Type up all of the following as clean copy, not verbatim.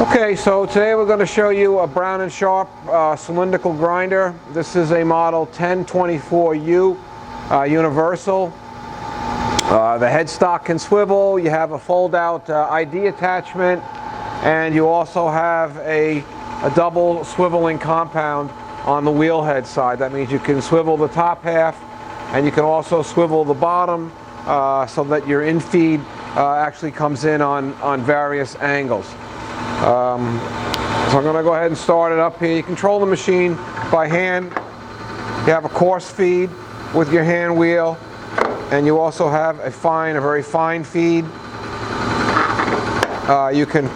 Okay, so today we're going to show you a Brown & Sharpe cylindrical grinder. This is a model 1024U universal. The headstock can swivel, you have a fold-out ID attachment, and you also have a double swiveling compound on the wheel head side. That means you can swivel the top half and you can also swivel the bottom so that your in-feed actually comes in on various angles. So I'm going to go ahead and start it up here. You control the machine by hand. You have a coarse feed with your hand wheel, and you also have a very fine feed. You can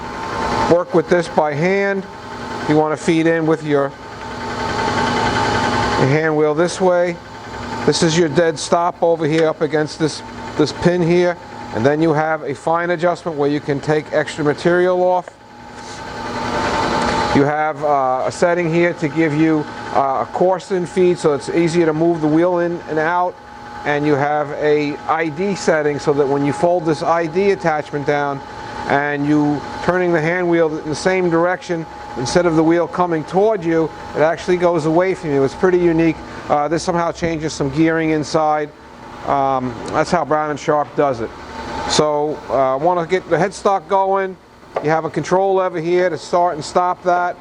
work with this by hand. You want to feed in with your hand wheel this way. This is your dead stop over here up against this pin here, and then you have a fine adjustment where you can take extra material off. You have a setting here to give you a coarse in feed, so it's easier to move the wheel in and out. And you have a ID setting so that when you fold this ID attachment down and you turning the hand wheel in the same direction, instead of the wheel coming toward you, it actually goes away from you. It's pretty unique. This somehow changes some gearing inside. That's how Brown & Sharpe does it. So I want to get the headstock going. You have a control lever here to start and stop that.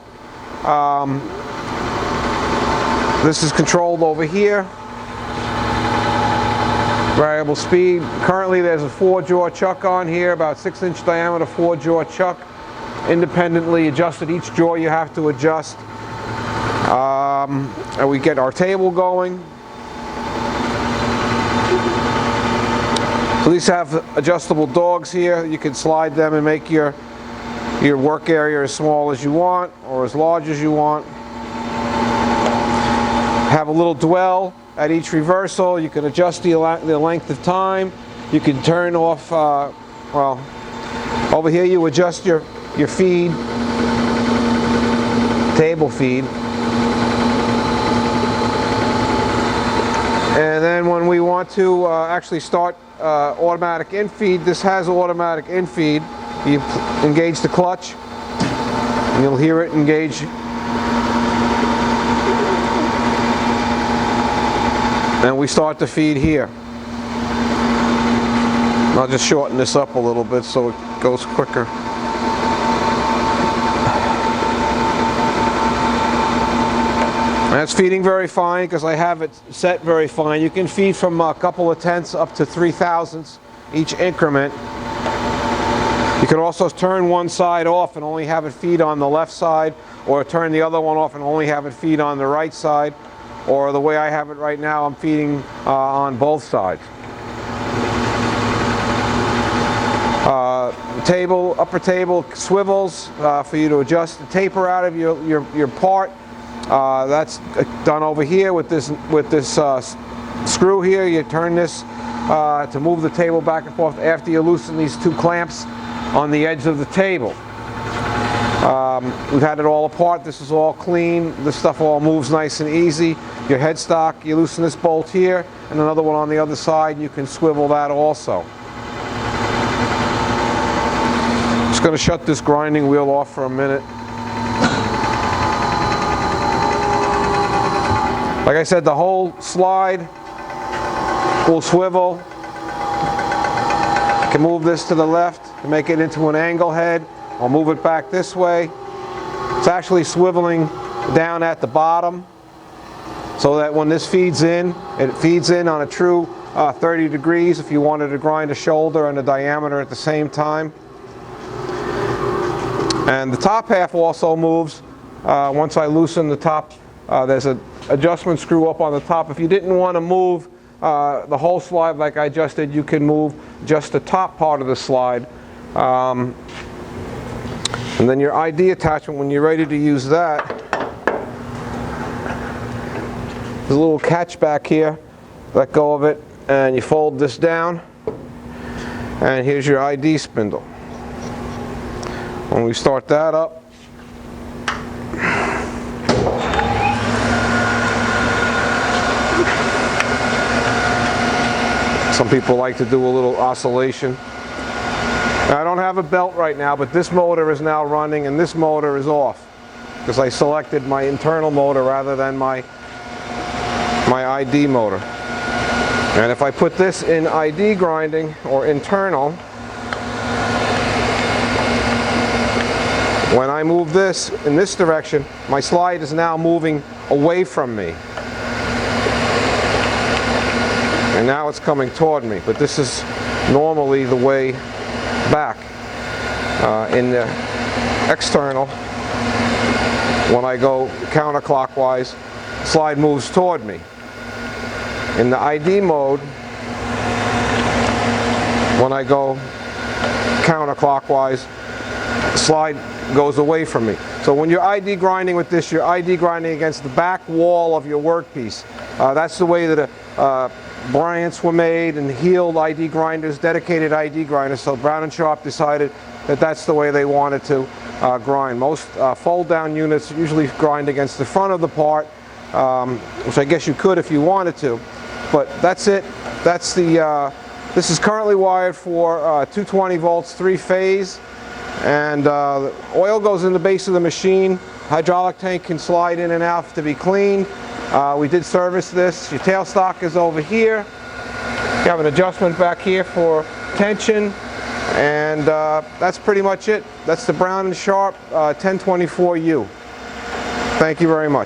This is controlled over here. Variable speed. Currently there's a 4-jaw chuck on here, about 6-inch diameter 4-jaw chuck. Independently adjusted. Each jaw you have to adjust. And we get our table going. So these have adjustable dogs here. You can slide them and make your work area as small as you want or as large as you want. Have a little dwell at each reversal. You can adjust the length of time. You can turn off, well, over here you adjust your feed, table feed. And then when we want to actually start automatic in-feed, this has automatic in-feed. You engage the clutch, and you'll hear it engage. And we start to feed here. I'll just shorten this up a little bit so it goes quicker. And it's feeding very fine because I have it set very fine. You can feed from a couple of tenths up to 3/1000 each increment. You can also turn one side off and only have it feed on the left side, or turn the other one off and only have it feed on the right side, or the way I have it right now, I'm feeding on both sides. Table, upper table swivels for you to adjust the taper out of your part. That's done over here with this screw here. You turn this to move the table back and forth after you loosen these two clamps on the edge of the table. We've had it all apart. This is all clean. This stuff all moves nice and easy. Your headstock, you loosen this bolt here and another one on the other side. You can swivel that also. Just going to shut this grinding wheel off for a minute. Like I said, the whole slide will swivel. I can move this to the left to make it into an angle head. I'll move it back this way. It's actually swiveling down at the bottom so that when this feeds in, it feeds in on a true 30 degrees if you wanted to grind a shoulder and a diameter at the same time. And the top half also moves. Once I loosen the top, there's an adjustment screw up on the top. If you didn't want to move the whole slide like I just did, you can move just the top part of the slide. And then your ID attachment, when you're ready to use that, there's a little catch back here. Let go of it and you fold this down, and here's your ID spindle. When we start that up, some people like to do a little oscillation. I don't have a belt right now, but this motor is now running and this motor is off because I selected my internal motor rather than my ID motor. And if I put this in ID grinding or internal, when I move this in this direction, my slide is now moving away from me. And now it's coming toward me, but this is normally the way back. In the external, when I go counterclockwise, slide moves toward me. In the ID mode, when I go counterclockwise, slide goes away from me. So when you're ID grinding with this, you're ID grinding against the back wall of your workpiece. That's the way that Bryant's were made, and heeled ID grinders, dedicated ID grinders. So Brown & Sharpe decided that that's the way they wanted to grind. Most fold-down units usually grind against the front of the part, which I guess you could if you wanted to. But that's it. That's the. This is currently wired for 220 volts, 3-phase, and the oil goes in the base of the machine. Hydraulic tank can slide in and out to be cleaned. We did service this. Your tailstock is over here. You have an adjustment back here for tension, and that's pretty much it. That's the Brown & Sharpe 1024U. Thank you very much.